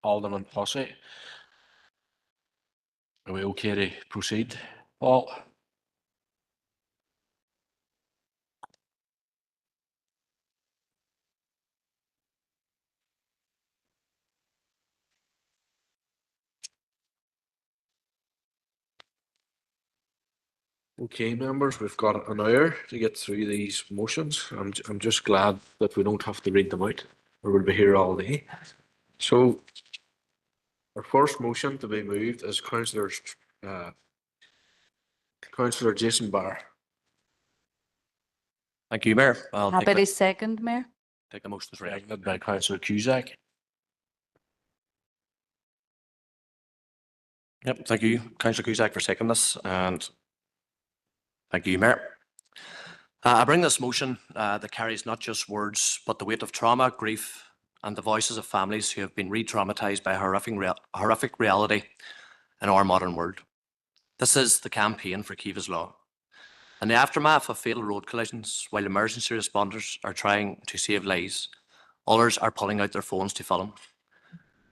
Alderman Posse. Are we okay to proceed, Paul? Okay, members, we've got an hour to get through these motions. I'm just glad that we don't have to read them out, or we'll be here all day. So, our first motion to be moved is Councillor Jason Barr. Thank you, Mayor. Happy to second, Mayor. Take the motion as read. Seconded by Councillor Cusack. Yep, thank you, Councillor Cusack, for seconding this, and thank you, Mayor. I bring this motion that carries not just words, but the weight of trauma, grief, and the voices of families who have been re-traumatised by horrific reality in our modern world. This is the campaign for Kiva's Law. In the aftermath of fatal road collisions, while emergency responders are trying to save lives, others are pulling out their phones to film.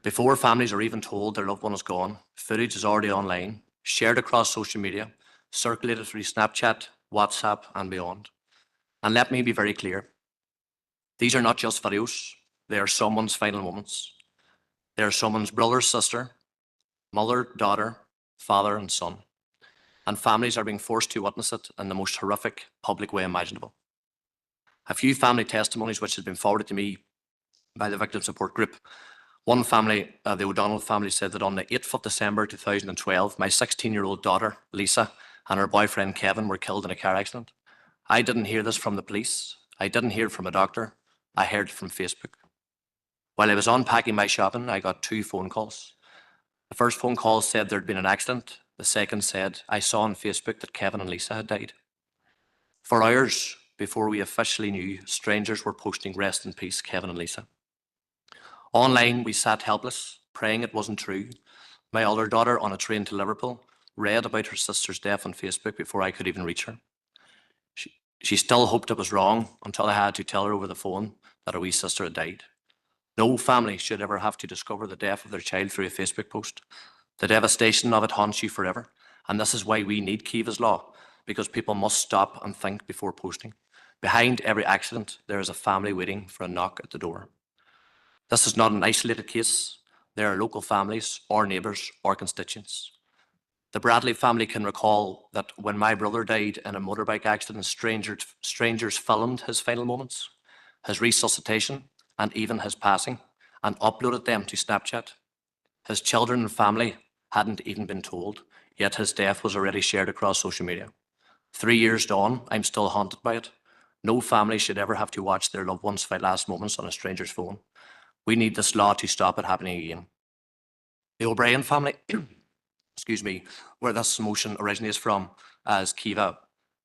Before families are even told their loved one is gone, footage is already online, shared across social media, circulated through Snapchat, WhatsApp, and beyond. And let me be very clear. These are not just videos. They are someone's final moments. They are someone's brother, sister, mother, daughter, father, and son. And families are being forced to witness it in the most horrific public way imaginable. A few family testimonies which have been forwarded to me by the Victim Support Group. One family, the O'Donnell family, said that on the 8th of December 2012, my 16-year-old daughter, Lisa, and her boyfriend, Kevin, were killed in a car accident. I didn't hear this from the police. I didn't hear it from a doctor. I heard it from Facebook. While I was unpacking my shopping, I got 2 phone calls. The first phone call said there'd been an accident. The second said, I saw on Facebook that Kevin and Lisa had died. For hours before we officially knew, strangers were posting rest in peace, Kevin and Lisa. Online, we sat helpless, praying it wasn't true. My older daughter, on a train to Liverpool, read about her sister's death on Facebook before I could even reach her. She still hoped it was wrong until I had to tell her over the phone that her wee sister had died. No family should ever have to discover the death of their child through a Facebook post. The devastation of it haunts you forever. And this is why we need Kiva's Law, because people must stop and think before posting. Behind every accident, there is a family waiting for a knock at the door. This is not an isolated case. There are local families, or neighbours, or constituents. The Bradley family can recall that when my brother died in a motorbike accident, strangers filmed his final moments, his resuscitation, and even his passing, and uploaded them to Snapchat. His children and family hadn't even been told, yet his death was already shared across social media. 3 years on, I'm still haunted by it. No family should ever have to watch their loved one's last moments on a stranger's phone. We need this law to stop it happening again. The O'Brien family, excuse me, where this motion originates from, as Kiva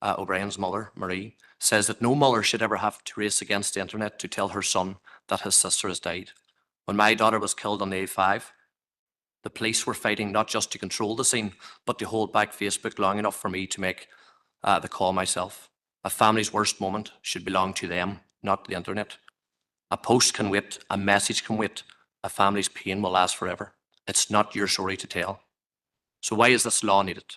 O'Brien's mother, Marie, says that no mother should ever have to race against the internet to tell her son that his sister has died. When my daughter was killed on the A5, the police were fighting not just to control the scene, but to hold back Facebook long enough for me to make the call myself. A family's worst moment should belong to them, not the internet. A post can wait, a message can wait, a family's pain will last forever. It's not your story to tell. So why is this law needed?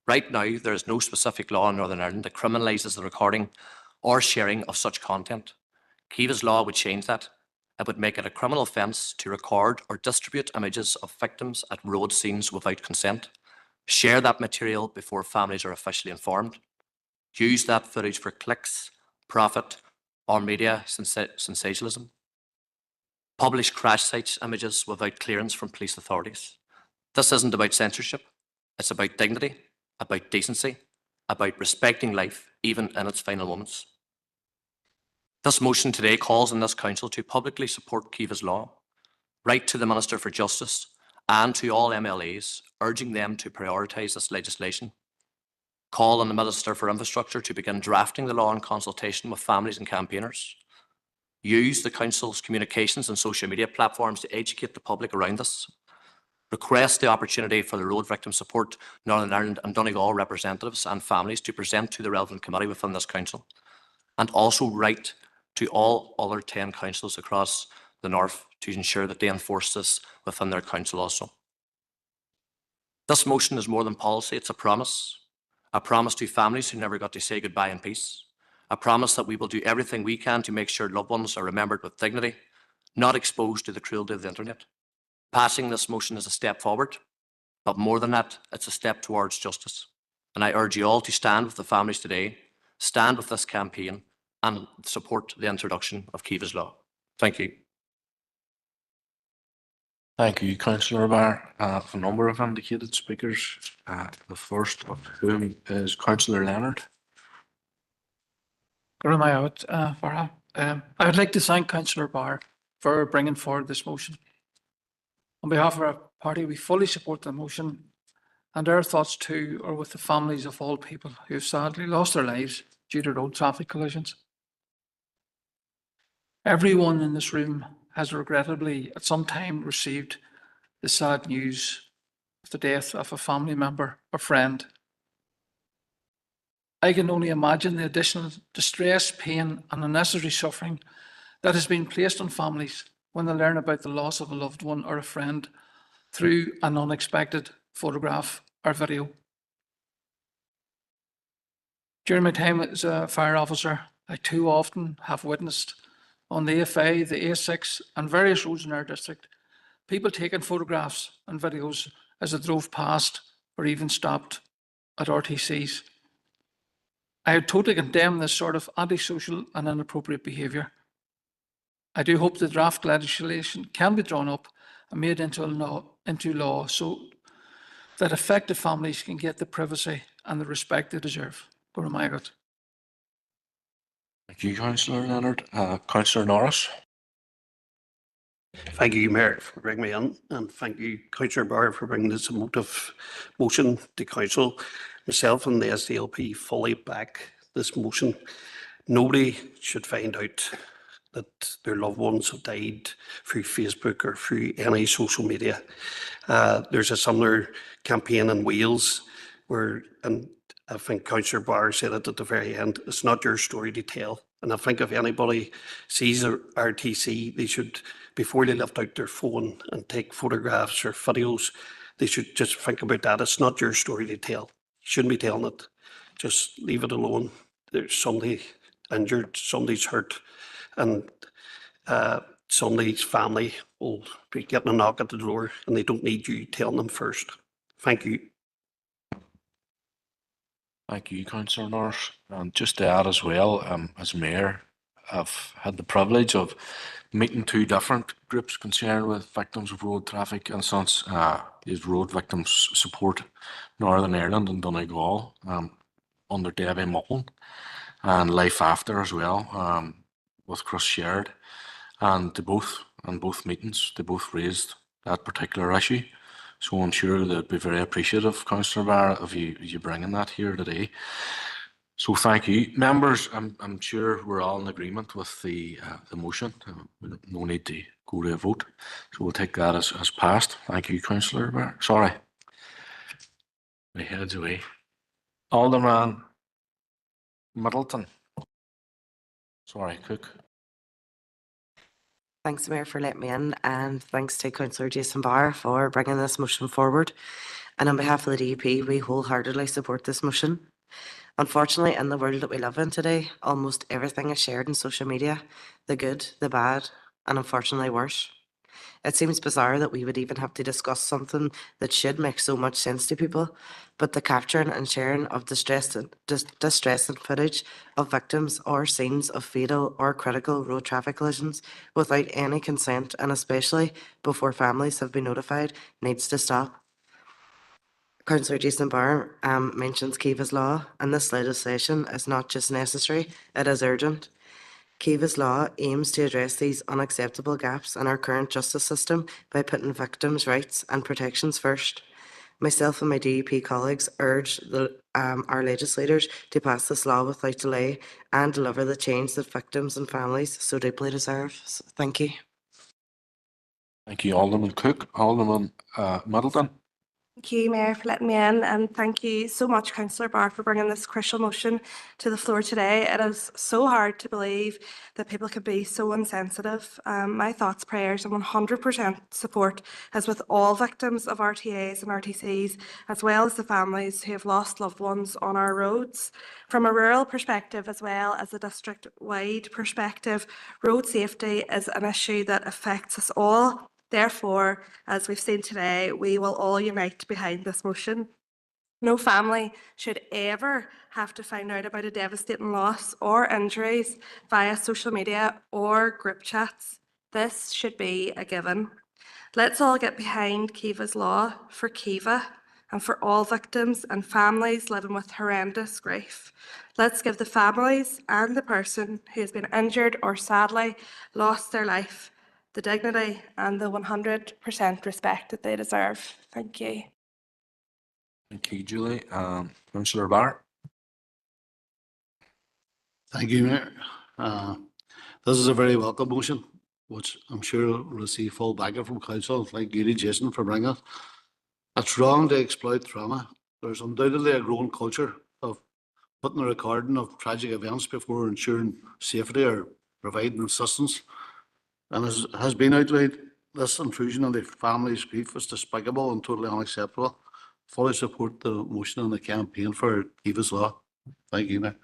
Right now, there is no specific law in Northern Ireland that criminalises the recording or sharing of such content. Kiva's Law would change that. It would make it a criminal offence to record or distribute images of victims at road scenes without consent, share that material before families are officially informed, use that footage for clicks, profit, or media sensationalism, publish crash sites images without clearance from police authorities. This isn't about censorship. It's about dignity, about decency, about respecting life, even in its final moments. This motion today calls on this council to publicly support Kiva's Law, write to the Minister for Justice and to all MLAs, urging them to prioritise this legislation, call on the Minister for Infrastructure to begin drafting the law in consultation with families and campaigners, use the council's communications and social media platforms to educate the public around this, request the opportunity for the Road Victim Support Northern Ireland and Donegal representatives and families to present to the relevant committee within this council, and also write to all other 10 councils across the North to ensure that they enforce this within their council also. This motion is more than policy, it's a promise to families who never got to say goodbye in peace, a promise that we will do everything we can to make sure loved ones are remembered with dignity, not exposed to the cruelty of the internet. Passing this motion is a step forward, but more than that, it's a step towards justice. And I urge you all to stand with the families today, stand with this campaign, and support the introduction of Kiva's Law. Thank you. Thank you, Councillor Barr. A number of indicated speakers, the first of whom is Councillor Leonard. I would like to thank Councillor Barr for bringing forward this motion. On behalf of our party, we fully support the motion, and our thoughts too are with the families of all people who have sadly lost their lives due to road traffic collisions. Everyone in this room has regrettably at some time received the sad news of the death of a family member or friend. I can only imagine the additional distress, pain, and unnecessary suffering that has been placed on families when they learn about the loss of a loved one or a friend through an unexpected photograph or video. During my time as a fire officer, I too often have witnessed on the A5, the A6, and various roads in our district, people taking photographs and videos as they drove past or even stopped at RTCs. I totally condemn this sort of antisocial and inappropriate behaviour. I do hope the draft legislation can be drawn up and made into law so that affected families can get the privacy and the respect they deserve. Thank Thank you, Councillor Leonard. Councillor Norris. Thank you, Mayor, for bringing me in, and thank you, Councillor Barr, for bringing this emotive motion to Council. Myself and the SDLP fully back this motion. Nobody should find out that their loved ones have died through Facebook or through any social media. There's a similar campaign in Wales where, and I think Councillor Barr said it at the very end, it's not your story to tell. And I think if anybody sees a RTC, they should, before they lift out their phone and take photographs or videos, they should just think about that. It's not your story to tell. You shouldn't be telling it. Just leave it alone. There's somebody injured, somebody's hurt, and somebody's family will be getting a knock at the door and they don't need you telling them first. Thank you. Thank you, Councillor Norris. And just to add as well, as Mayor, I've had the privilege of meeting two different groups concerned with victims of road traffic incidents. Is Road Victims Support Northern Ireland and Donegal under Debbie Mullen, and Life After as well with Chris Sherrod. And both meetings, they both raised that particular issue. So I'm sure they'd be very appreciative, Councillor Barr, of you bringing that here today. So thank you. Members, I'm sure we're all in agreement with the motion. No need to go to a vote. So we'll take that as passed. Thank you, Councillor Barr. Sorry. My head's away. Alderman Middleton. Sorry, Cook. Thanks, Mayor, for letting me in, and thanks to Councillor Jason Barr for bringing this motion forward. And on behalf of the DUP, we wholeheartedly support this motion. Unfortunately, in the world that we live in today, almost everything is shared in social media, the good, the bad, and unfortunately worse. It seems bizarre that we would even have to discuss something that should make so much sense to people, but the capturing and sharing of distressing footage of victims or scenes of fatal or critical road traffic collisions without any consent, and especially before families have been notified, needs to stop. Councillor Jason Barr mentions Kiva's Law, and this legislation is not just necessary, it is urgent. Kiva's Law aims to address these unacceptable gaps in our current justice system by putting victims' rights and protections first. Myself and my DUP colleagues urge our legislators to pass this law without delay and deliver the change that victims and families so deeply deserve. So, thank you. Thank you, Alderman Cook. Alderman Middleton. Thank you, Mayor, for letting me in, and thank you so much, Councillor Barr, for bringing this crucial motion to the floor today. It is so hard to believe that people could be so insensitive. My thoughts, prayers, and 100% support is with all victims of RTAs and RTCs, as well as the families who have lost loved ones on our roads. From a rural perspective, as well as a district-wide perspective, road safety is an issue that affects us all. Therefore, as we've seen today, we will all unite behind this motion. No family should ever have to find out about a devastating loss or injuries via social media or group chats. This should be a given. Let's all get behind Kiva's law for Kiva and for all victims and families living with horrendous grief. Let's give the families and the person who has been injured or sadly lost their life the dignity and the 100% respect that they deserve. Thank you. Thank you, Julie. Councillor Barr. Thank you, Mayor. This is a very welcome motion, which I'm sure will receive full backing from Council. Thank you to Jason for bringing it. It's wrong to exploit trauma. There's undoubtedly a growing culture of putting a recording of tragic events before ensuring safety or providing assistance. And as has been outlined, this intrusion on the family's grief is despicable and totally unacceptable. Fully support the motion and the campaign for Kiva's law. Thank you, Mayor.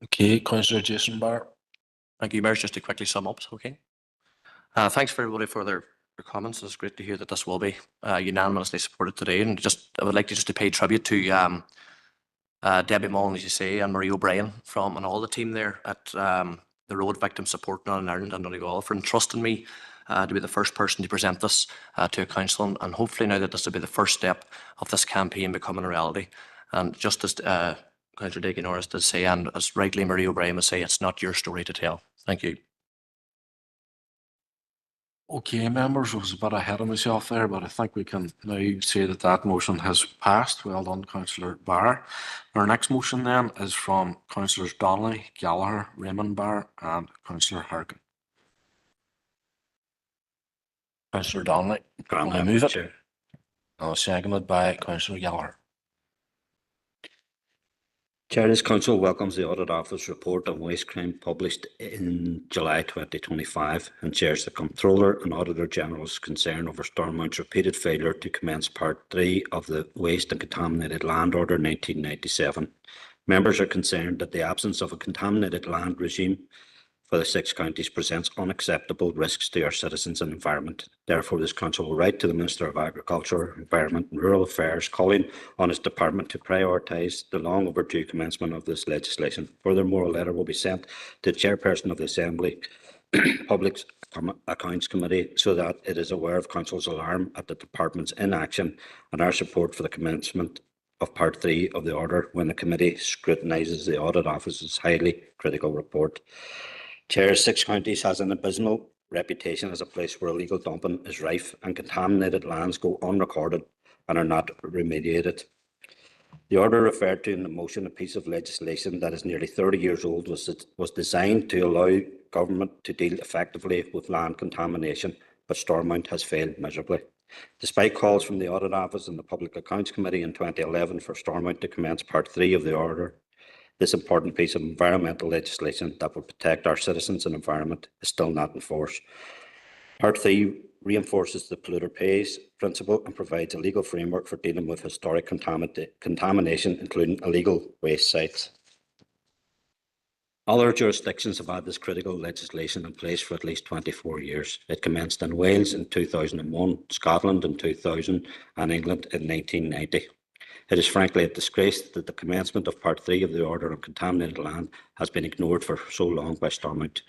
Okay, Councillor Jason Barr. Thank you, Mayor. Just to quickly sum up, okay? Thanks for everybody for their comments. It's great to hear that this will be unanimously supported today. And I would like to pay tribute to Debbie Mullen, as you say, and Marie O'Brien and all the team there at the Road Victim Support Northern Ireland and Donegal for entrusting me to be the first person to present this to a council, and hopefully now that this will be the first step of this campaign becoming a reality. And just as Councillor Deacon Norris did say, and as rightly Marie O'Brien would say, it's not your story to tell. Thank you. Okay, members, I was a bit ahead of myself there, but I think we can now say that that motion has passed. Well done, Councillor Barr. Our next motion then is from Councillors Donnelly, Gallagher, Raymond Barr and Councillor Harkin. Councillor Donnelly, I move it. Seconded by Councillor Gallagher. Chair, this council welcomes the Audit Office report on waste crime published in July 2025 and shares the Comptroller and Auditor General's concern over Stormount's repeated failure to commence Part 3 of the Waste and Contaminated Land Order 1997. Members are concerned that the absence of a contaminated land regime for the 6 counties presents unacceptable risks to our citizens and environment. Therefore, this council will write to the Minister of Agriculture, Environment and Rural Affairs, calling on his department to prioritise the long overdue commencement of this legislation. Furthermore, a letter will be sent to the Chairperson of the Assembly Public Accounts Committee so that it is aware of Council's alarm at the department's inaction and our support for the commencement of Part 3 of the order when the committee scrutinises the Audit Office's highly critical report. Chair, 6 counties has an abysmal reputation as a place where illegal dumping is rife and contaminated lands go unrecorded and are not remediated. The order referred to in the motion, a piece of legislation that is nearly 30 years old, was designed to allow government to deal effectively with land contamination, but Stormount has failed miserably. Despite calls from the Audit Office and the Public Accounts Committee in 2011 for Stormount to commence Part 3 of the order, this important piece of environmental legislation that will protect our citizens and environment is still not in force. Part 3 reinforces the polluter pays principle and provides a legal framework for dealing with historic contamination, including illegal waste sites. Other jurisdictions have had this critical legislation in place for at least 24 years. It commenced in Wales in 2001, Scotland in 2000 and England in 1990. It is frankly a disgrace that the commencement of Part 3 of the Order on Contaminated Land has been ignored for so long by Stormount.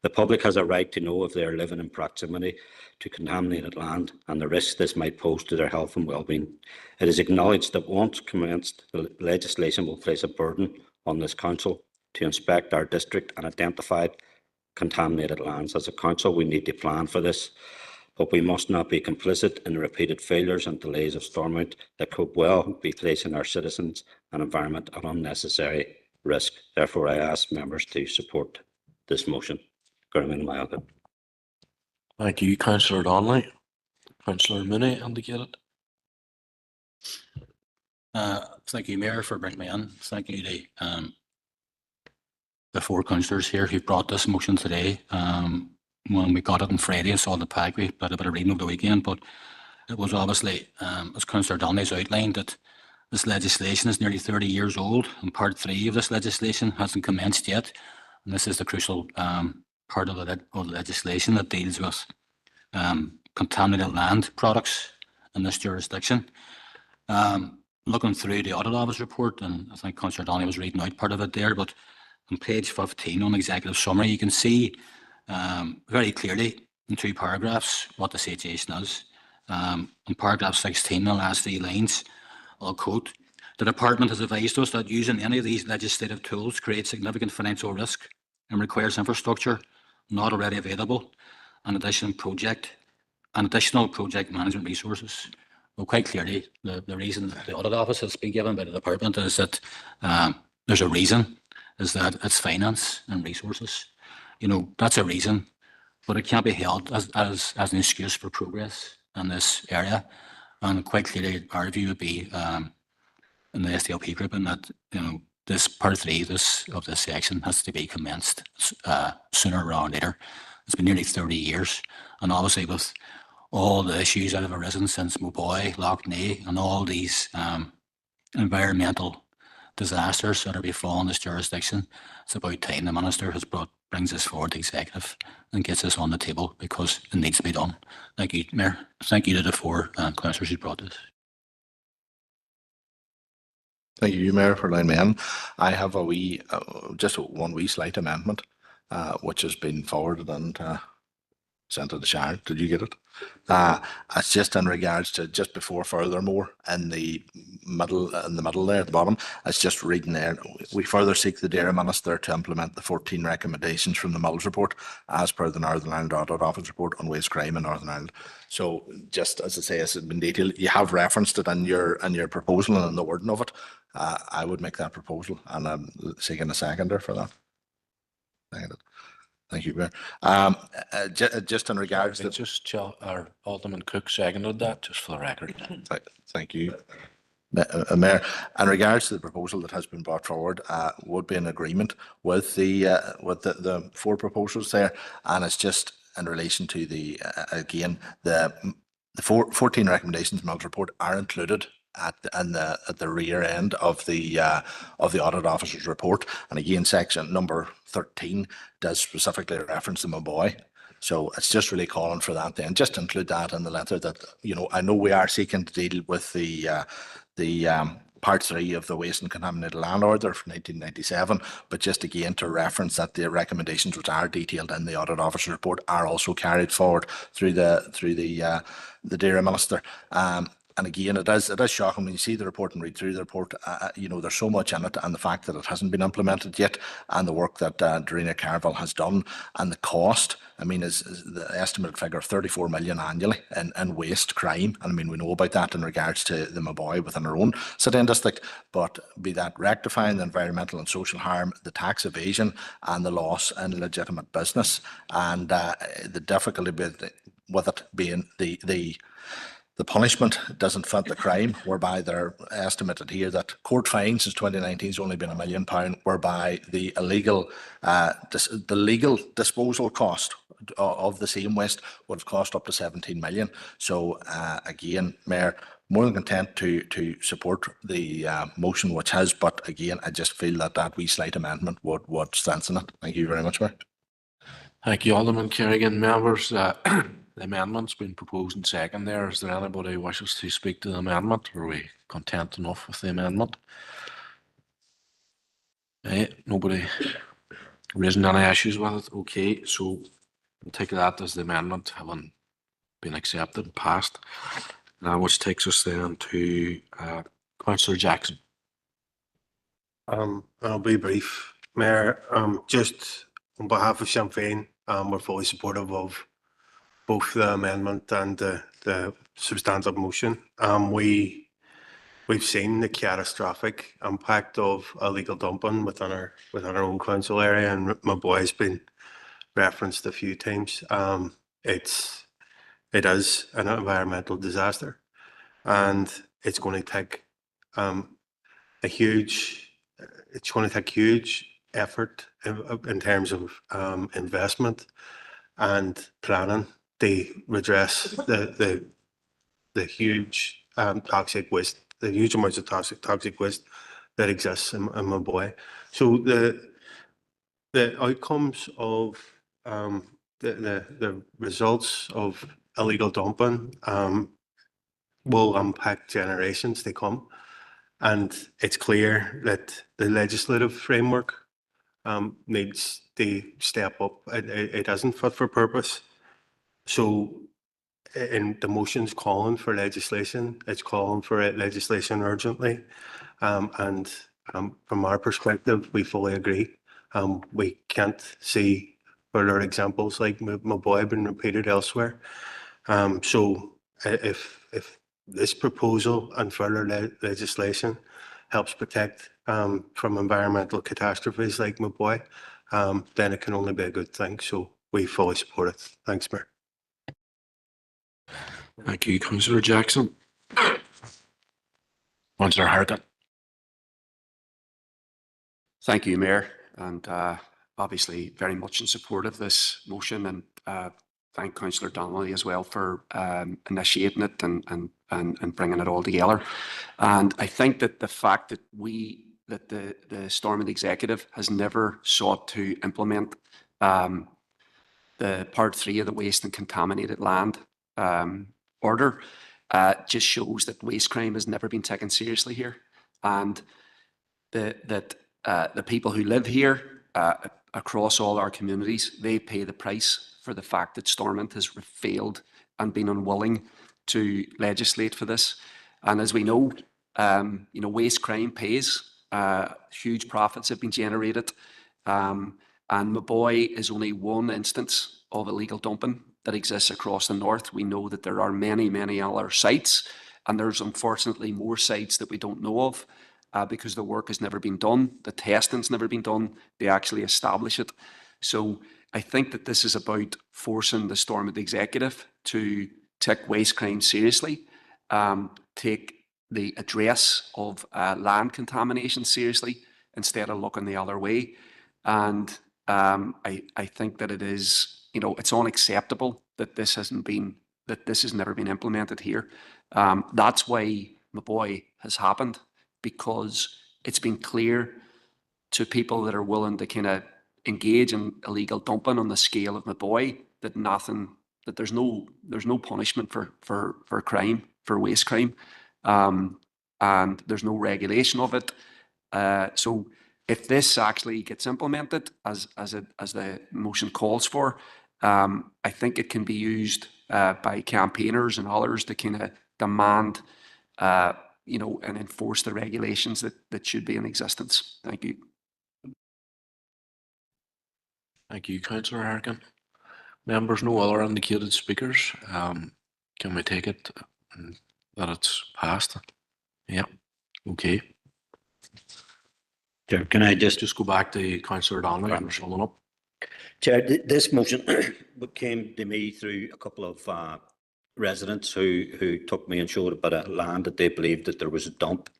The public has a right to know if they are living in proximity to contaminated land and the risks this might pose to their health and well-being. It is acknowledged that once commenced, the legislation will place a burden on this council to inspect our district and identify contaminated lands. As a council, we need to plan for this, but we must not be complicit in the repeated failures and delays of Stormount that could well be placing our citizens and environment at unnecessary risk. Therefore, I ask members to support this motion. Thank you, Councillor Donnelly. Councillor Mooney indicated. Thank you, Mayor, for bringing me in. Thank you to the four councillors here who brought this motion today. When we got it on Friday, I saw the pack. We did a bit of reading over the weekend, but it was obviously, as Councillor Donnelly's outlined, that this legislation is nearly 30 years old, and part 3 of this legislation hasn't commenced yet. And this is the crucial part of the legislation that deals with contaminated land products in this jurisdiction. Looking through the Audit Office report, and I think Councillor Donnelly was reading out part of it there, but on page 15 on executive summary, you can see very clearly in 2 paragraphs what the situation is. In paragraph 16, the last 3 lines, I'll quote, "The department has advised us that using any of these legislative tools creates significant financial risk and requires infrastructure not already available and additional project management resources." Well, quite clearly, the reason that the Audit Office has been given by the department is that there's a reason, is that it's finance and resources. You know, that's a reason, but it can't be held as an excuse for progress in this area. And quite clearly, our view would be in the SDLP group, and that, you know, this part 3 of this section has to be commenced sooner rather than later. It's been nearly 30 years, and obviously with all the issues that have arisen since Moboy, Lough Neagh, and all these environmental disasters that are befalling this jurisdiction, it's about time the Minister brings this forward to Executive and gets this on the table, because it needs to be done. Thank you, Mayor. Thank you to the 4 councillors who brought this. Thank you, Mayor, for letting me in. I have just one wee slight amendment, which has been forwarded and sent to the Shire. Did you get it? It's just in regards to just before furthermore in the middle there at the bottom. It's just reading there. "We further seek the Dairy Minister to implement the 14 recommendations from the Mills report as per the Northern Ireland Audit Office report on waste crime in Northern Ireland." So just as I say, it's been detailed. You have referenced it in your proposal and in the wording of it. I would make that proposal, and I'm seeking a seconder for that. Seconded. Thank you, Mayor. Just in regards to Our Alderman Cook seconded that, just for the record. Thank you, Mayor. In regards to the proposal that has been brought forward, would be in agreement with the 4 proposals there, and it's just in relation to the 14 recommendations in the Mills report are included at the rear end of the Audit Officer's report. And again, section number 13 does specifically reference the Moboy. So it's just really calling for that then. Just include that in the letter that, you know, I know we are seeking to deal with the part 3 of the Waste and Contaminated Land Order from 1997, but just again to reference that the recommendations which are detailed in the Audit Officer's report are also carried forward through the Dairy Minister. And again, it is shocking when you see the report and read through the report. You know, there's so much in it, and the fact that it hasn't been implemented yet, and the work that Darina Carville has done, and the cost. I mean, is the estimated figure of 34 million annually in waste crime. And I mean, we know about that in regards to the Moboy within our own city district, but be that rectifying the environmental and social harm, the tax evasion, and the loss in legitimate business, and the difficulty with it being the punishment doesn't fit the crime, whereby they're estimated here that court fines since 2019 has only been £1 million, whereby the legal disposal cost of the same waste would have cost up to 17 million. So again, Mayor, more than content to support the motion which has, but again, I just feel that wee slight amendment would strengthen it. Thank you very much, Mayor. Thank you, Alderman Kerrigan. Members, the amendment's been proposed in second there. Is there anybody who wishes to speak to the amendment? Are we content enough with the amendment? Nobody raising any issues with it? Okay, so we'll take that as the amendment having been accepted and passed. Which takes us then to Councillor Jackson. I'll be brief, Mayor. Just on behalf of Sinn Féin, we're fully supportive of both the amendment and the substantive motion. We've seen the catastrophic impact of illegal dumping within our own council area, and Moboy has been referenced a few times. It's it is an environmental disaster, and it's going to take a huge, it's going to take huge effort in terms of investment and planning to redress the huge toxic waste, the huge amounts of toxic waste that exists in Maboy. So the outcomes of the results of illegal dumping will impact generations to come. And it's clear that the legislative framework needs to step up. It isn't fit for purpose. So in the motion's calling for legislation, it's calling for legislation urgently. And from our perspective, we fully agree. We can't see further examples like Maboy being repeated elsewhere. So if this proposal and further legislation helps protect from environmental catastrophes like Maboy, then it can only be a good thing. So we fully support it. Thanks, Mayor. Thank you, Councillor Jackson. Councillor Harkin. Thank you, Mayor, and obviously very much in support of this motion, and thank Councillor Donnelly as well for initiating it and bringing it all together. And I think that the fact that the Stormont Executive has never sought to implement the Part 3 of the Waste and Contaminated Land order just shows that waste crime has never been taken seriously here, and that the people who live here across all our communities, they pay the price for the fact that Stormont has failed and been unwilling to legislate for this. And as we know, waste crime pays. Huge profits have been generated, and Maboy is only one instance of illegal dumping that exists across the north. We know that there are many, many other sites, and there's unfortunately more sites that we don't know of because the work has never been done, the testing's never been done to actually establish it. So I think that this is about forcing the Stormont Executive to take waste crime seriously, take the address of land contamination seriously instead of looking the other way. And I think that it is, it's unacceptable that this has never been implemented here. That's why Maboy has happened, because it's been clear to people that are willing to kind of engage in illegal dumping on the scale of Maboy that there's no punishment for crime, for waste crime, and there's no regulation of it. So if this actually gets implemented as the motion calls for, I think it can be used by campaigners and others to kind of demand, and enforce the regulations that should be in existence. Thank you. Thank you, Councillor Harkin. Members, no other indicated speakers. Can we take it that it's passed? Yeah. Okay. Chair, can I just go back to Councillor Donnelly for summing up? Chair, this motion came to me through a couple of residents who took me and showed a bit of land that they believed that there was a dump,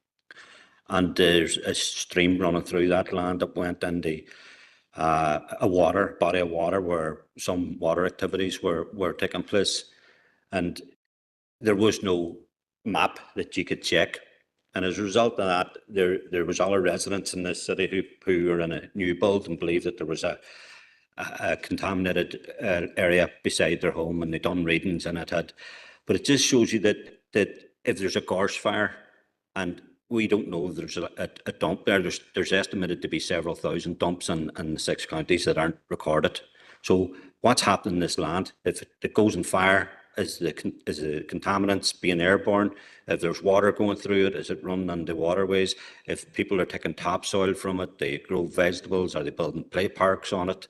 and there's a stream running through that land that went into a body of water where some water activities were taking place, and there was no map that you could check. And as a result of that, there was other residents in this city who were in a new build and believed that there was a contaminated area beside their home, and they done readings and but it just shows you that if there's a gorse fire, and we don't know if there's a dump there, there's estimated to be several thousand dumps in the 6 counties that aren't recorded. So what's happening in this land? If it goes on fire, is the contaminants being airborne? If there's water going through it, is it running on the waterways? If people are taking topsoil from it, they grow vegetables, are they building play parks on it?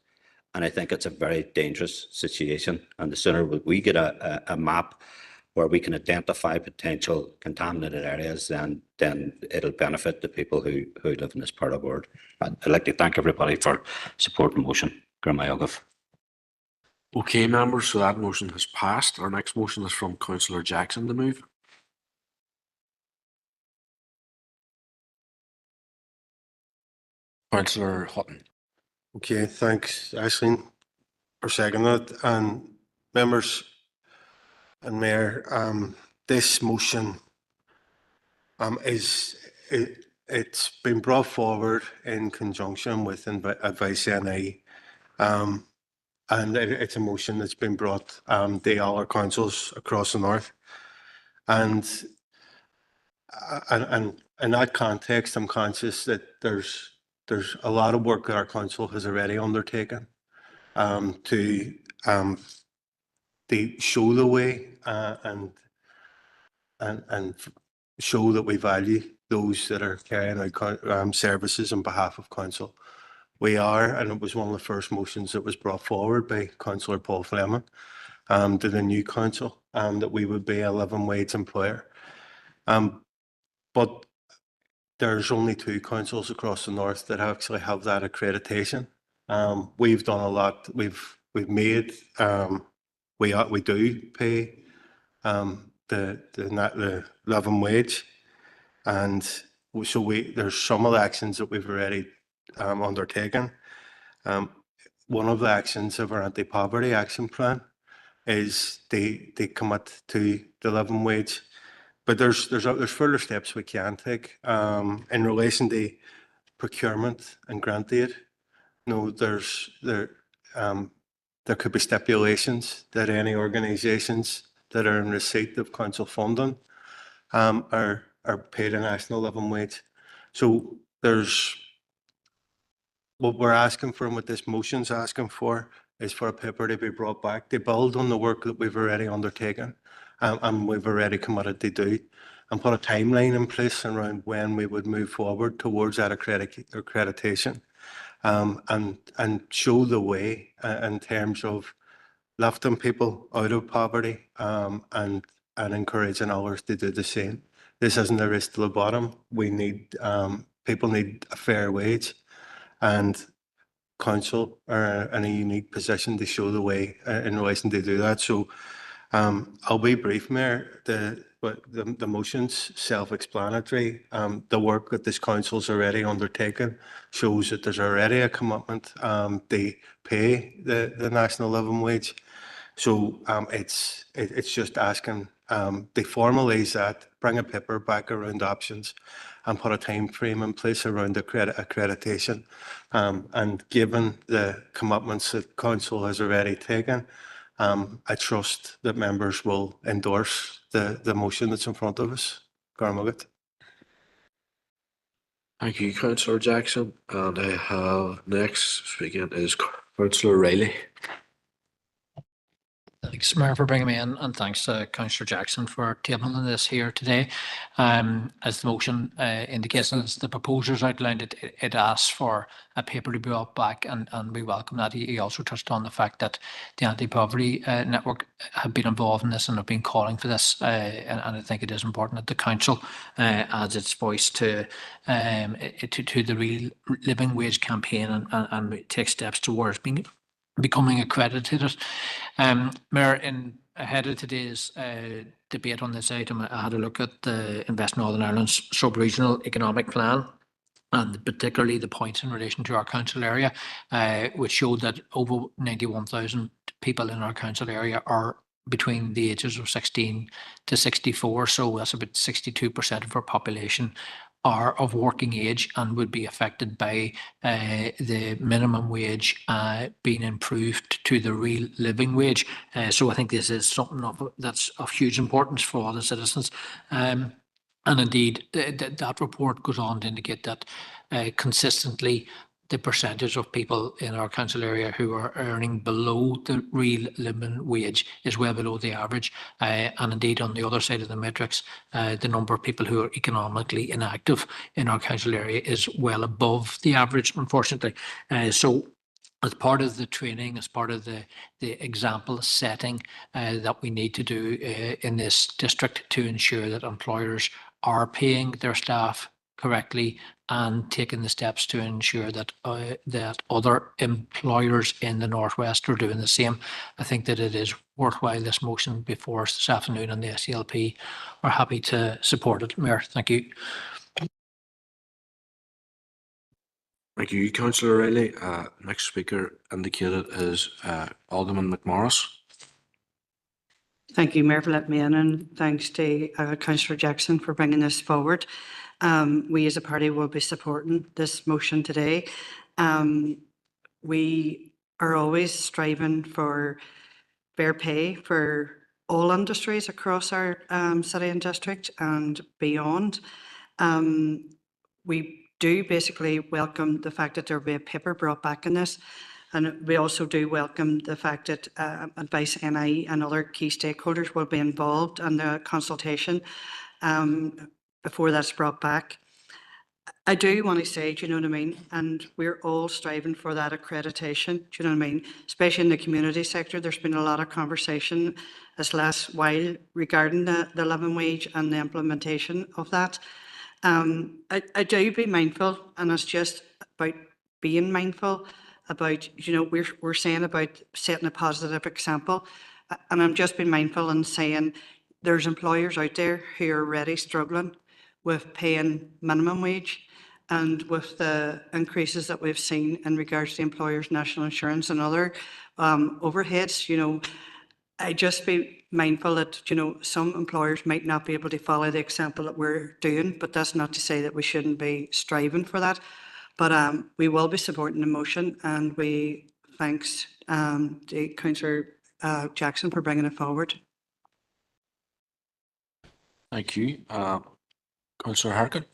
And I think it's a very dangerous situation. And the sooner we get a map where we can identify potential contaminated areas, then it'll benefit the people who live in this part of the world. I'd like to thank everybody for supporting the motion. Grandma Ogov. Okay, members, so that motion has passed. Our next motion is from Councillor Jackson to move. Councillor Hutton. Okay, thanks, Aisling, for seconding it. And members and Mayor, this motion it's been brought forward in conjunction with Advice NI. And it's a motion that's been brought to all our councils across the north. And in that context, I'm conscious that there's a lot of work that our council has already undertaken to show the way and show that we value those that are carrying out services on behalf of council. We are, and it was one of the first motions that was brought forward by Councillor Paul Fleming to the new council, that we would be a living wage employer. But there's only 2 councils across the north that actually have that accreditation. We've done a lot. We've made we do pay the living wage, and so there's some of the actions that we've already undertaken. One of the actions of our anti-poverty action plan is they commit to the living wage. But there's further steps we can take in relation to procurement and grant aid. There could be stipulations that any organisations that are in receipt of council funding are paid a national living wage. So there's what we're asking for, and what this motion's asking for, is for a paper to be brought back to build on the work that we've already undertaken and we've already committed to do, and put a timeline in place around when we would move forward towards that accreditation, and show the way in terms of lifting people out of poverty, and encouraging others to do the same. This isn't a race to the bottom. We need people need a fair wage, and council are in a unique position to show the way in relation to do that. So I'll be brief, Mayor. The motion's self-explanatory. The work that this council's already undertaken shows that there's already a commitment to pay the national living wage. So it's just asking they formalise that, bring a paper back around options, and put a time frame in place around accreditation. And given the commitments that council has already taken, I trust that members will endorse the motion that's in front of us. Garmagat. Thank you, Councillor Jackson. And I have next speaking is Councillor Riley. Thanks, Mayor, for bringing me in, and thanks to Councillor Jackson for tabling this here today. As the motion indicates, and as the proposers outlined, it asks for a paper to be brought back, and we welcome that. He also touched on the fact that the anti-poverty network have been involved in this and have been calling for this, and I think it is important that the council adds its voice to the Real Living Wage campaign and take steps towards becoming accredited. Mayor, ahead of today's debate on this item, I had a look at the Invest Northern Ireland's sub-regional economic plan, and particularly the points in relation to our council area, which showed that over 91,000 people in our council area are between the ages of 16 to 64. So that's about 62% of our population are of working age and would be affected by the minimum wage being improved to the real living wage. So I think this is something that's of huge importance for all the citizens. And indeed, that report goes on to indicate that consistently the percentage of people in our council area who are earning below the real living wage is well below the average. And indeed, on the other side of the matrix, the number of people who are economically inactive in our council area is well above the average, unfortunately. So as part of the training, as part of the example setting that we need to do in this district to ensure that employers are paying their staff correctly and taking the steps to ensure that that other employers in the Northwest are doing the same. I think that it is worthwhile, this motion before us this afternoon, and the SDLP are happy to support it. Mayor, thank you. Thank you, Councillor Riley. Next speaker indicated is Alderman McMorris. Thank you, Mayor, for letting me in, and thanks to Councillor Jackson for bringing this forward. We as a party will be supporting this motion today. We are always striving for fair pay for all industries across our city and district and beyond. We do basically welcome the fact that there will be a paper brought back in this. And we also do welcome the fact that Advice NI and other key stakeholders will be involved in the consultation before that's brought back. I do want to say, do you know what I mean? And we're all striving for that accreditation, do you know what I mean? Especially in the community sector, there's been a lot of conversation this last while regarding the living wage and the implementation of that. I do be mindful, and it's just about being mindful about, you know, we're saying about setting a positive example, and I'm just being mindful and saying there's employers out there who are already struggling with paying minimum wage, and with the increases that we've seen in regards to employers' national insurance and other overheads, you know, I just be mindful that, you know, some employers might not be able to follow the example that we're doing, but that's not to say that we shouldn't be striving for that. But we will be supporting the motion, and we thanks to Councillor Jackson for bringing it forward. Thank you. Councillor Harkin.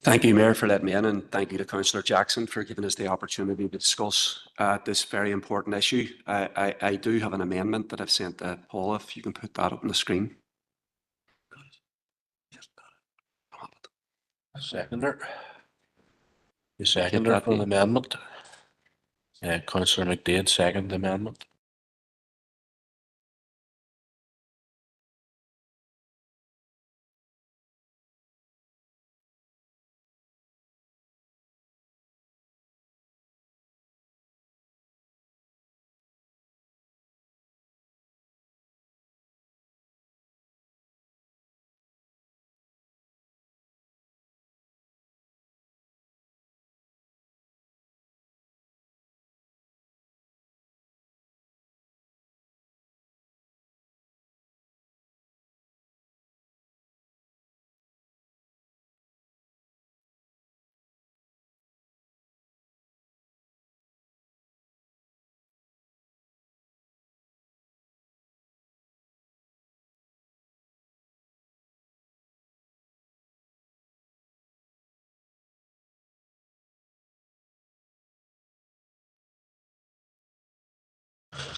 Thank you, Mayor, for letting me in, and thank you to Councillor Jackson for giving us the opportunity to discuss this very important issue. I do have an amendment that I've sent to Paul, if you can put that up on the screen. Seconder. The seconder for the amendment. Councillor McDade, second amendment.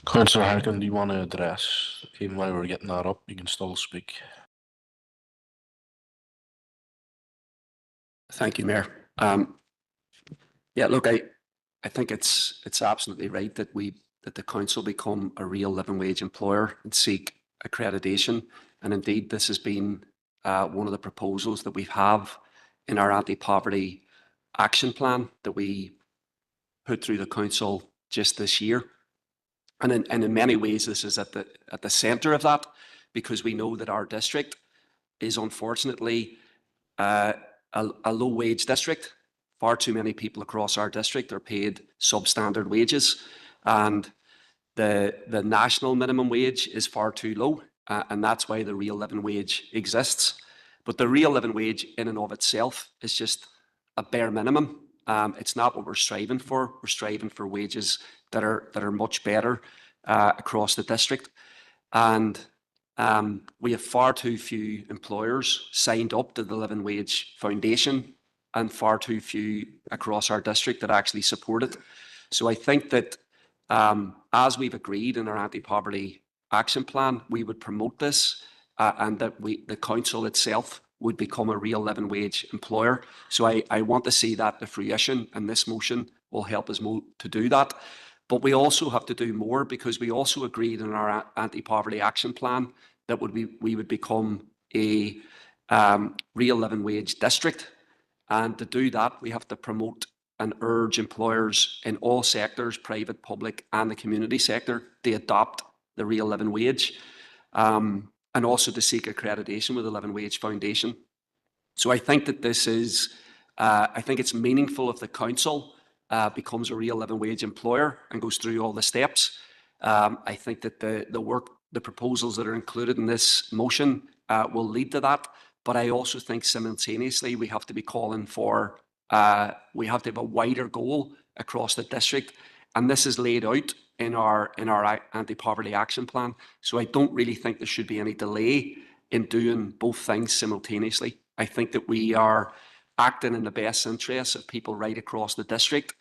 Councillor Harkin, do you want to address, even while we're getting that up, you can still speak. Thank you, Mayor. Yeah, look, I think it's absolutely right that the council become a real living wage employer and seek accreditation. And indeed, this has been one of the proposals that we have in our anti-poverty action plan that we put through the council just this year. And in many ways, this is at the centre of that, because we know that our district is unfortunately a low wage district. Far too many people across our district are paid substandard wages, and the national minimum wage is far too low, and that's why the real living wage exists. But the real living wage in and of itself is just a bare minimum. It's not what we're striving for. We're striving for wages that are much better across the district, and we have far too few employers signed up to the Living Wage Foundation, and far too few across our district that actually support it. So I think that as we've agreed in our anti-poverty action plan, we would promote this and that the council itself would become a real living wage employer. So I want to see that to fruition, and this motion will help us to do that. But we also have to do more, because we also agreed in our anti-poverty action plan that we would become a real living wage district. And to do that, we have to promote and urge employers in all sectors, private, public, and the community sector, to adopt the real living wage, and also to seek accreditation with the Living Wage Foundation. So I think that this is, I think it's meaningful if the council becomes a real living wage employer and goes through all the steps. I think that the proposals that are included in this motion will lead to that. But I also think simultaneously we have to be calling for, we have to have a wider goal across the district. And this is laid out in our anti-poverty action plan. So I don't really think there should be any delay in doing both things simultaneously. I think that we are acting in the best interests of people right across the district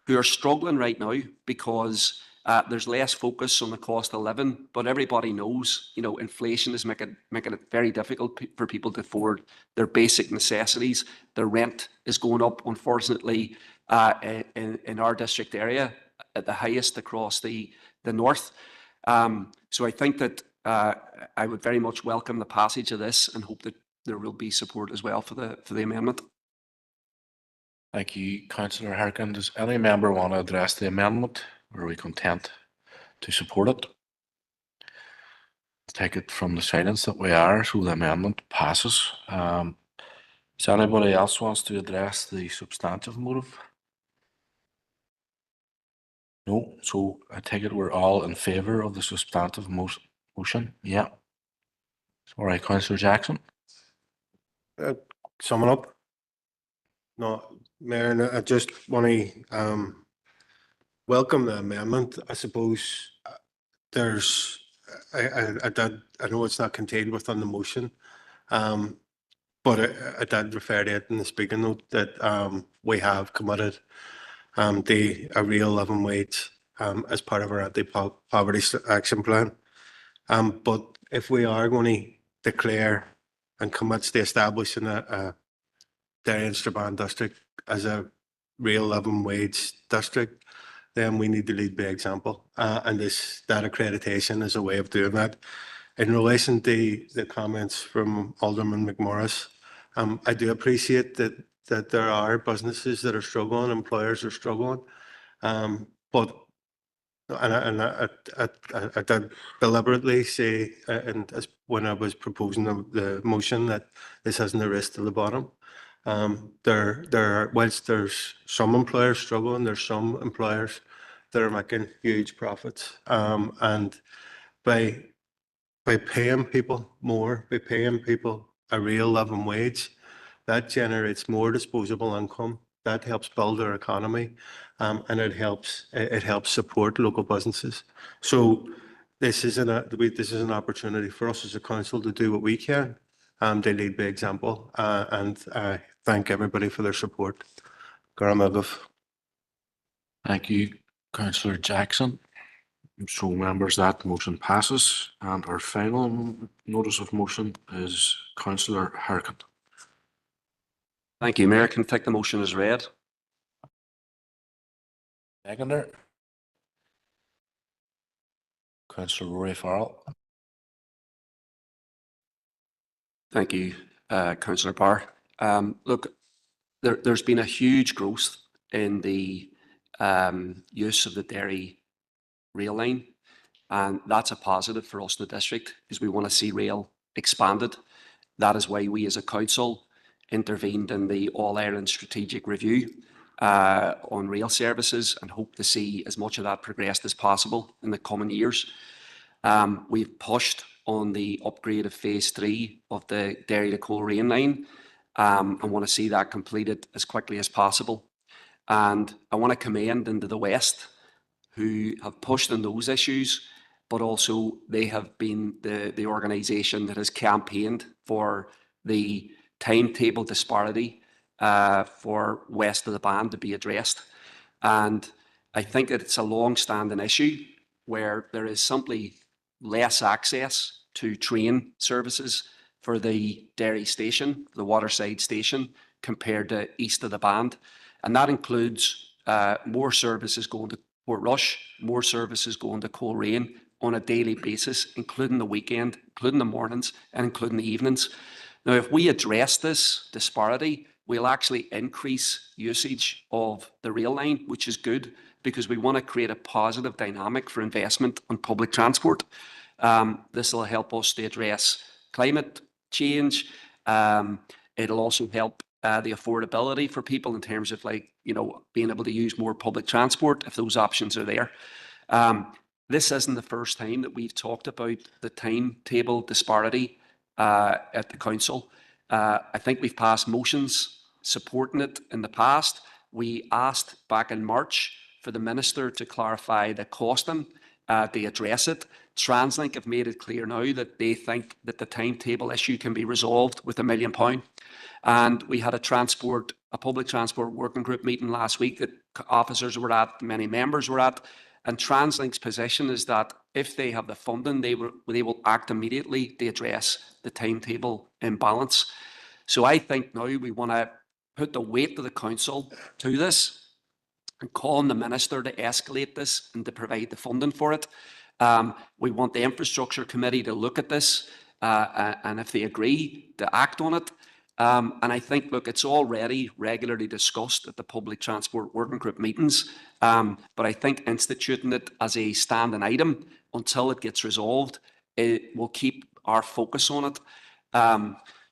who are struggling right now because there's less focus on the cost of living, but everybody knows, you know, inflation is making it very difficult for people to afford their basic necessities. Their rent is going up, unfortunately, in our district area at the highest across the north. So I think that I would very much welcome the passage of this and hope that there will be support as well for the amendment. Thank you, Councillor Harkin. Does any member want to address the amendment, or are we content to support it? Take it from the silence that we are, so the amendment passes. Does anybody else wants to address the substantive motive? No, so I take it we're all in favour of the substantive motion. Yeah. All right, Councillor Jackson. Summing up. No, Mayor, I just want to welcome the amendment. I suppose there's, I know it's not contained within the motion, but I did refer to it in the speaking note that we have committed to a real living wage as part of our anti-poverty action plan. But if we are going to declare and commit to establishing a Derry and Strabane district as a real living wage district, then we need to lead by example. And that accreditation is a way of doing that. In relation to the comments from Alderman McMorris, I do appreciate that there are businesses that are struggling, employers are struggling, but I did deliberately say, when I was proposing the motion, that this hasn't a race to the bottom. Whilst there's some employers struggling, there's some employers that are making huge profits. And by paying people more, by paying people a real living wage, that generates more disposable income. That helps build our economy, and it helps support local businesses. So this is an opportunity for us as a council to do what we can, to lead by example. And I thank everybody for their support. Garamagov. Thank you, Councillor Jackson. So, members, that motion passes, and our final notice of motion is Councillor Harkin. Thank you, Mayor. Can I take the motion as read? Seconder. Councillor Rory Farrell. Thank you, Councillor Barr. Look, there's been a huge growth in the use of the Derry rail line, and that's a positive for us in the district because we want to see rail expanded. That is why we as a council intervened in the All-Ireland Strategic Review on rail services and hope to see as much of that progressed as possible in the coming years. We've pushed on the upgrade of phase 3 of the Derry to Coleraine line and want to see that completed as quickly as possible. And I want to commend Into the West, who have pushed on those issues, but also they have been the organisation that has campaigned for the timetable disparity for west of the band to be addressed. And I think that it's a long-standing issue where there is simply less access to train services for the Derry station, the Waterside station, compared to east of the band. And that includes more services going to Portrush, more services going to Coleraine on a daily basis, including the weekend, including the mornings, and including the evenings. Now, if we address this disparity, we'll actually increase usage of the rail line, which is good because we want to create a positive dynamic for investment on public transport. This will help us to address climate change. It'll also help the affordability for people in terms of being able to use more public transport if those options are there. This isn't the first time that we've talked about the timetable disparity at the council. I think we've passed motions supporting it in the past. We asked back in March for the minister to clarify the costing to address it. TransLink have made it clear now that they think that the timetable issue can be resolved with £1 million. And we had a public transport working group meeting last week that officers were at, many members were at. And TransLink's position is that if they have the funding, they will act immediately to address the timetable imbalance. So I think now we want to put the weight of the council to this and call on the minister to escalate this and to provide the funding for it. We want the infrastructure committee to look at this and if they agree, to act on it. And I think, look, it's already regularly discussed at the public transport working group meetings, but I think instituting it as a standing item until it gets resolved, it will keep our focus on it.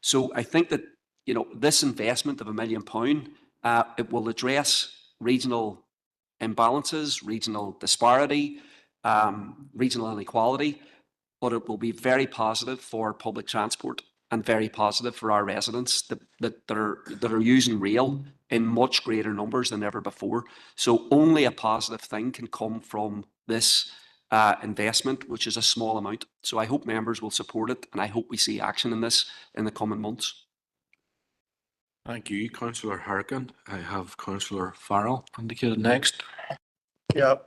So I think that, this investment of £1 million, it will address regional imbalances, regional disparity, regional inequality, but it will be very positive for public transport and very positive for our residents that are using rail in much greater numbers than ever before. So only a positive thing can come from this investment, which is a small amount. So I hope members will support it, and I hope we see action in this in the coming months. Thank you, Councillor Harkin. I have Councillor Farrell indicated next. Yeah,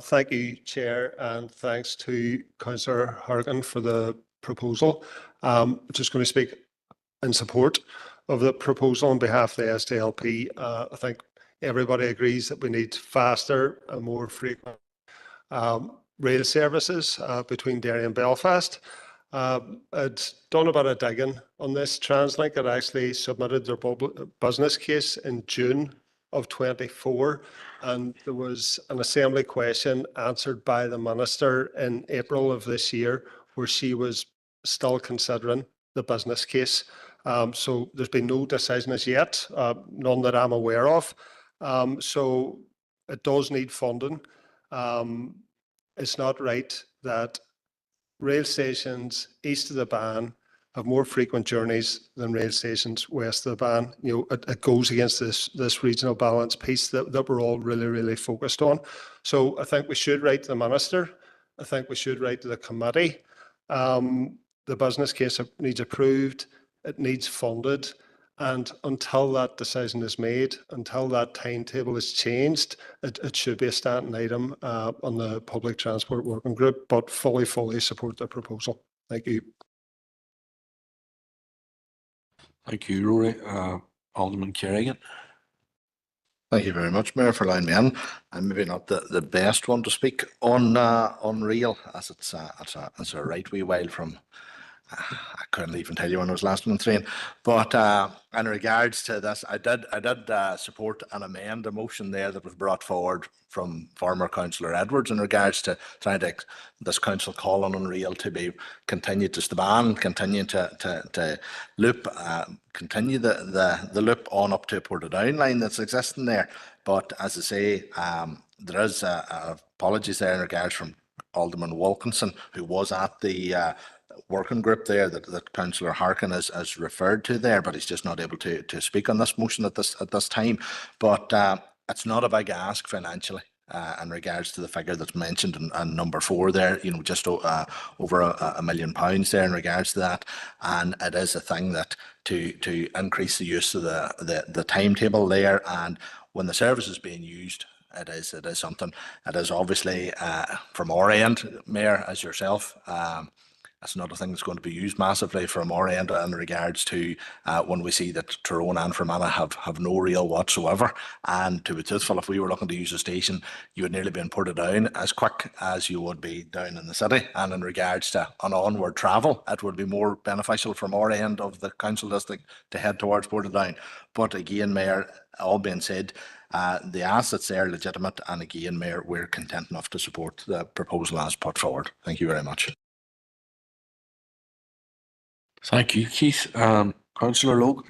thank you, Chair, and thanks to Councillor Harkin for the proposal. Just going to speak in support of the proposal on behalf of the SDLP. I think everybody agrees that we need faster and more frequent rail services between Derry and Belfast. I'd done a bit of digging on this. TransLink had actually submitted their business case in June of 24, and there was an assembly question answered by the minister in April of this year where she was still considering the business case. So there's been no decision as yet, none that I'm aware of. So it does need funding. It's not right that rail stations east of the Ban have more frequent journeys than rail stations west of the Ban. It goes against this regional balance piece that we're all really, really focused on. So I think we should write to the minister. I think we should write to the committee. The business case needs approved. It needs funded. And until that decision is made, until that timetable is changed, it should be a standing item on the public transport working group, but fully support the proposal. Thank you. Thank you, Rory. Alderman Kerrigan. Thank you very much, Mayor, for allowing me in. I'm maybe not the best one to speak on rail, as it's a right wee while from. I couldn't even tell you when I was last on the train. But in regards to this, I did support and amend a motion there that was brought forward from former Councillor Edwards in regards to trying to this council calling on rail to be continued to ban, continue to loop, continue the loop on up to Portadown line that's existing there. But as I say, there is apologies there in regards from Alderman Wilkinson, who was at the working group there that Councillor Harkin has referred to there, but he's just not able to speak on this motion at this time. But it's not a big ask financially in regards to the figure that's mentioned in number 4 there, just over £1 million there in regards to that. And it is a thing that to increase the use of the timetable there, and when the service is being used, it is something. It is obviously from our end, Mayor, as yourself, it's not a thing that's going to be used massively from our end in regards to when we see that Tyrone and Fermanagh have no rail whatsoever. And to be truthful, if we were looking to use a station, you would nearly be in Portadown as quick as you would be down in the city. And in regards to an onward travel, it would be more beneficial from our end of the council district to head towards Portadown. But again, Mayor, all being said, the assets there are legitimate, and again, Mayor, we're content enough to support the proposal as put forward. Thank you very much. Thank you, Keith. Councillor Logue.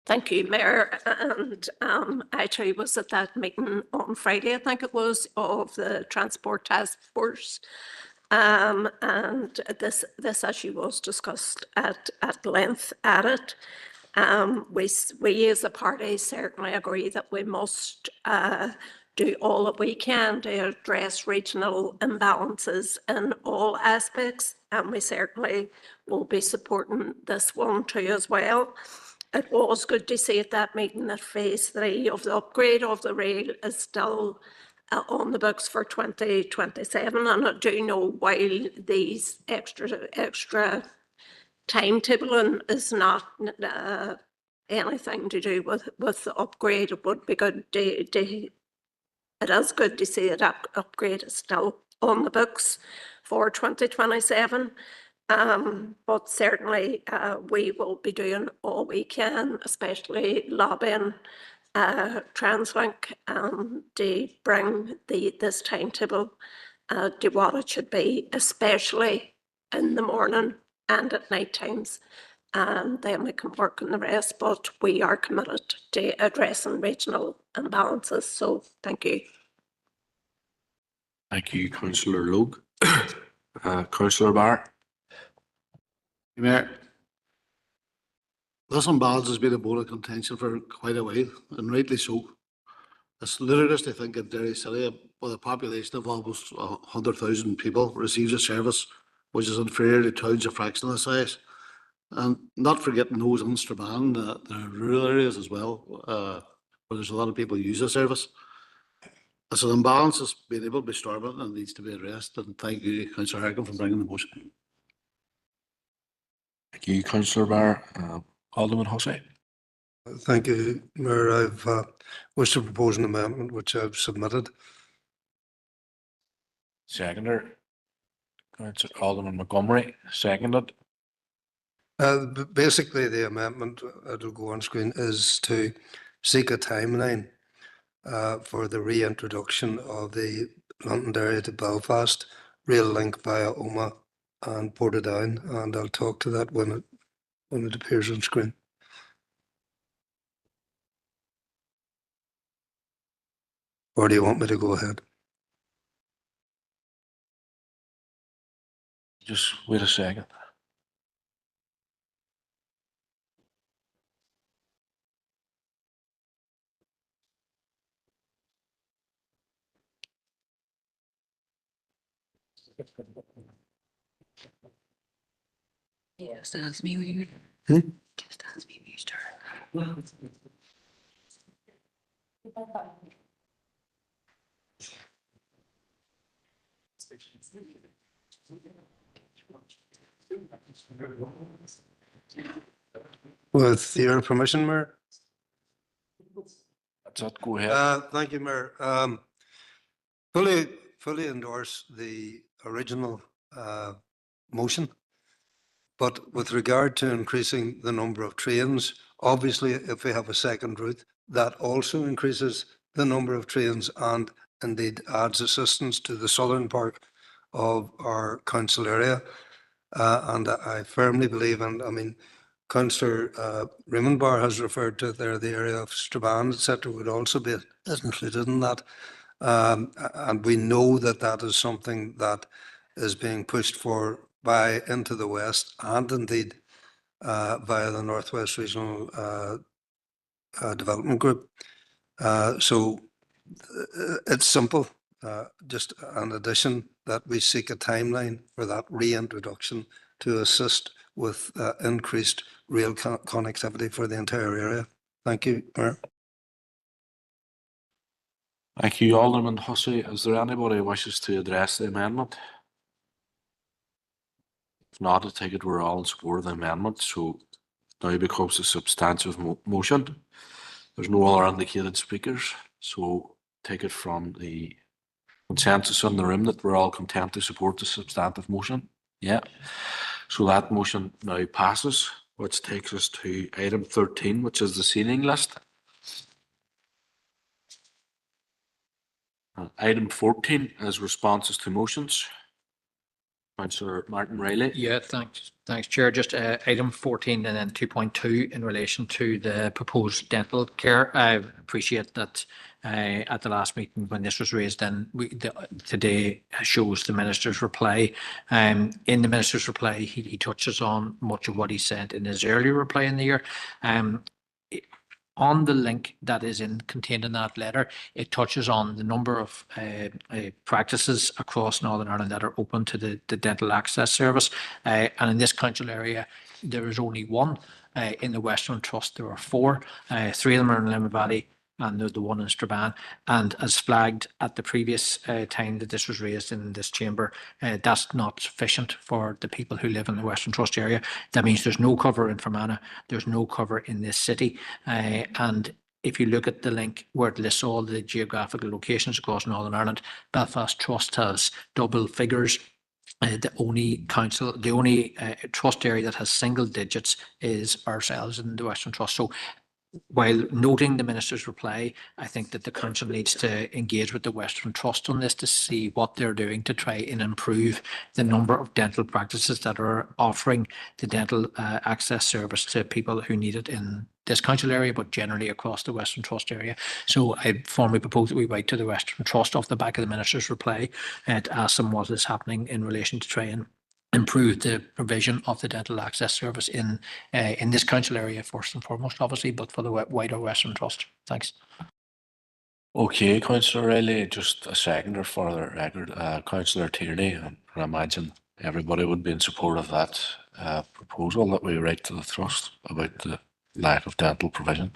Thank you, Mayor. And I too was at that meeting on Friday, I think it was, of the Transport Task Force. And this issue was discussed at length at it. We as a party certainly agree that we must do all that we can to address regional imbalances in all aspects, and we certainly will be supporting this one too as well. It was good to see at that meeting that phase 3 of the upgrade of the rail is still on the books for 2027, and I do know while these extra timetabling is not anything to do with the upgrade, it would be good it is good to see that upgrade is still on the books for 2027. But certainly we will be doing all we can, especially lobbying TransLink to bring this timetable to what it should be, especially in the morning and at night times. And then we can work on the rest, but we are committed to addressing regional imbalances. So thank you. Thank you, Councillor Logue. Councillor Barr. Mayor, this imbalance has been a bone of contention for quite a while, and rightly so. It's ludicrous to think that Derry City, with a population of almost 100,000 people, receives a service which is inferior to towns a fraction of the size. And not forgetting those in Strabane, there are rural areas as well, where there's a lot of people who use the service. It's an imbalance that's been able to be stormed and needs to be addressed. And thank you, Councillor Harkin, for bringing the motion. Thank you, Councillor Barr. Alderman Hussey. Thank you, Mayor. I've wished to propose an amendment which I've submitted. Seconder. Councillor Alderman Montgomery. Seconded. Basically, the amendment, it'll go on screen, is to seek a timeline for the reintroduction of the Londonderry to Belfast rail link via Omagh and Portadown, and I'll talk to that when it appears on screen. Or do you want me to go ahead? Just wait a second. Just ask me weird. Just ask me weird. With your permission, Mayor? That's it. Go ahead. Thank you, Mayor. Fully endorse the original motion. But with regard to increasing the number of trains, obviously, if we have a second route, that also increases the number of trains and indeed adds assistance to the southern part of our council area. And I firmly believe, and I mean, Councillor Raymond Barr has referred to there, the area of Strabane, etc., would also be included in that. And we know that that is something that is being pushed for by into the west and indeed via the Northwest Regional Development Group. So it's simple, just an addition that we seek a timeline for that reintroduction to assist with increased rail connectivity for the entire area. Thank you, Mayor. Thank you, Alderman Hussey. Is there anybody who wishes to address the amendment? not, I take it we're all in support of the amendment, so now becomes a substantive motion. There's no other indicated speakers, so take it from the consensus in the room that we're all content to support the substantive motion. Yeah. So that motion now passes, which takes us to item 13, which is the seating list. Item 14 is responses to motions. Councillor Martin Riley. Yeah, thanks, Chair. Just item 14 and then 2.2 in relation to the proposed dental care. I appreciate that at the last meeting when this was raised, then today shows the Minister's reply. In the Minister's reply, he touches on much of what he said in his earlier reply in the year. On the link that is contained in that letter, it touches on the number of practices across Northern Ireland that are open to the dental access service. And in this council area, there is only one. In the Western Trust, there are four. Three of them are in Limavady, and the one in Strabane. And as flagged at the previous time that this was raised in this chamber, that's not sufficient for the people who live in the Western Trust area. That means there's no cover in Fermanagh, there's no cover in this city. And if you look at the link where it lists all the geographical locations across Northern Ireland, Belfast Trust has double figures. The only trust area that has single digits is ourselves in the Western Trust. So while noting the Minister's reply, I think that the Council needs to engage with the Western Trust on this to see what they're doing to try and improve the number of dental practices that are offering the dental access service to people who need it in this council area, but generally across the Western Trust area. So I formally propose that we write to the Western Trust off the back of the Minister's reply to ask them what is happening in relation to try and improve the provision of the dental access service in this council area first and foremost, obviously, but for the wider Western Trust. Thanks. Okay, Councillor Riley, just a seconder for the record. Councillor Tierney, and I imagine everybody would be in support of that proposal that we write to the Trust about the lack of dental provision.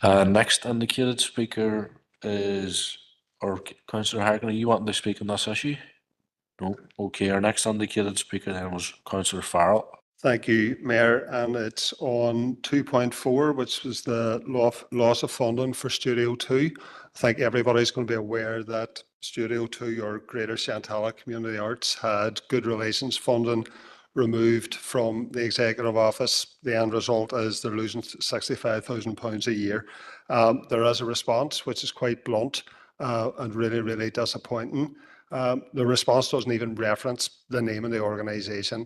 Next indicated speaker is, or Councillor Harkin, are you wanting to speak on this issue? No. Okay, our next indicated speaker then was Councillor Farrell. Thank you, Mayor. And it's on 2.4, which was the loss of funding for Studio 2. I think everybody's going to be aware that Studio 2 or Greater Santala Community Arts had good relations funding removed from the Executive Office. The end result is they're losing £65,000 a year. There is a response, which is quite blunt and really, really disappointing. The response doesn't even reference the name of the organisation.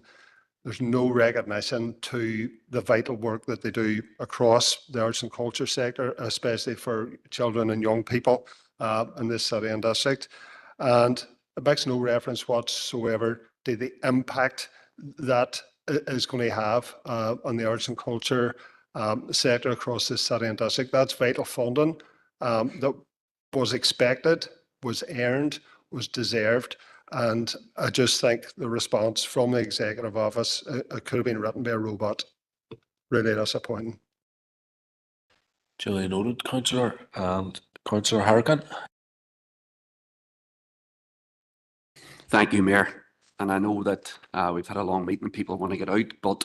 There's no recognition to the vital work that they do across the arts and culture sector, especially for children and young people in this city and district. And it makes no reference whatsoever to the impact that is going to have on the arts and culture sector across this city and district. That's vital funding that was expected, was earned, was deserved. And I just think the response from the Executive Office could have been written by a robot. Really disappointing. Duly noted, Councillor. And Councillor Harkin. Thank you, Mayor. And I know that we've had a long meeting, people want to get out, but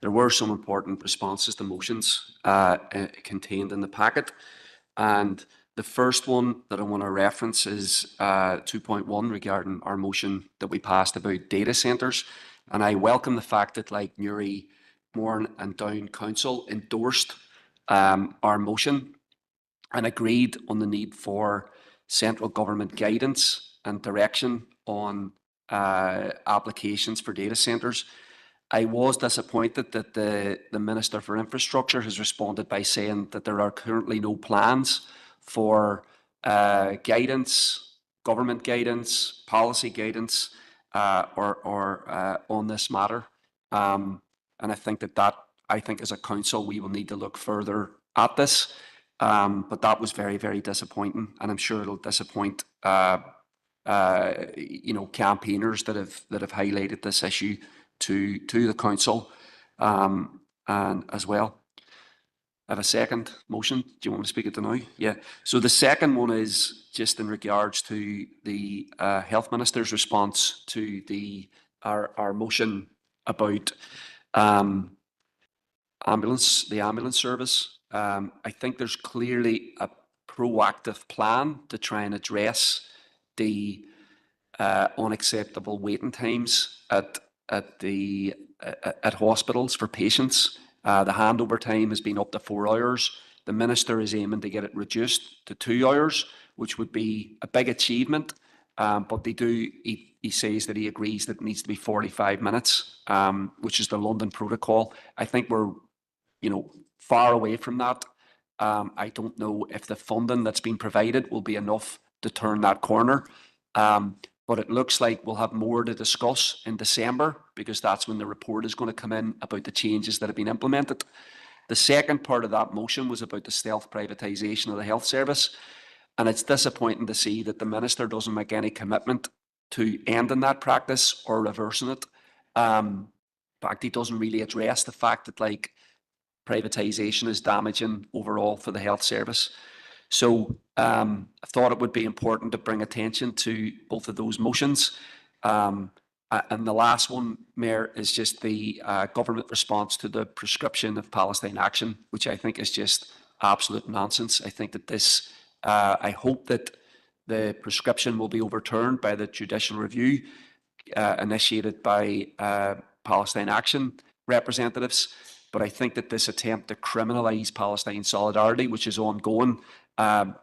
there were some important responses to motions contained in the packet. And the first one that I want to reference is 2.1 regarding our motion that we passed about data centres. And I welcome the fact that like Newry, Mourne and Down Council endorsed our motion and agreed on the need for central government guidance and direction on applications for data centres. I was disappointed that the Minister for Infrastructure has responded by saying that there are currently no plans for guidance, government guidance, policy guidance, or on this matter. And I think that as a council, we will need to look further at this. But that was very, very disappointing, and I'm sure it'll disappoint campaigners that have highlighted this issue to the council and as well. I have a second motion. Do you want to speak it to now? Yeah. So the second one is just in regards to the Health Minister's response to our motion about the ambulance service. I think there's clearly a proactive plan to try and address the unacceptable waiting times at hospitals for patients. The handover time has been up to 4 hours. The minister is aiming to get it reduced to 2 hours, which would be a big achievement. But he says that he agrees that it needs to be 45 minutes, which is the London protocol. I think we're, far away from that. I don't know if the funding that's been provided will be enough to turn that corner. But it looks like we'll have more to discuss in December, because that's when the report is going to come in about the changes that have been implemented. The second part of that motion was about the stealth privatisation of the health service. And it's disappointing to see that the minister doesn't make any commitment to ending that practice or reversing it. In fact, he doesn't really address the fact that privatisation is damaging overall for the health service. So I thought it would be important to bring attention to both of those motions. And the last one, Mayor, is just the government response to the prescription of Palestine Action, which I think is just absolute nonsense. I think that this, I hope that the prescription will be overturned by the judicial review initiated by Palestine Action representatives. But I think that this attempt to criminalise Palestine solidarity, which is ongoing,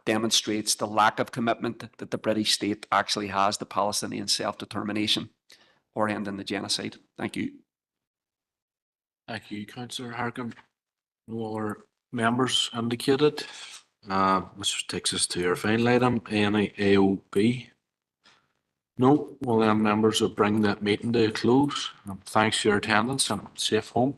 demonstrates the lack of commitment that the British state actually has to Palestinian self-determination or ending the genocide. Thank you. Thank you, Councillor Harkin. No other members indicated, which takes us to our final item, AOB. No, well then members will bring that meeting to a close. Thanks for your attendance and safe home.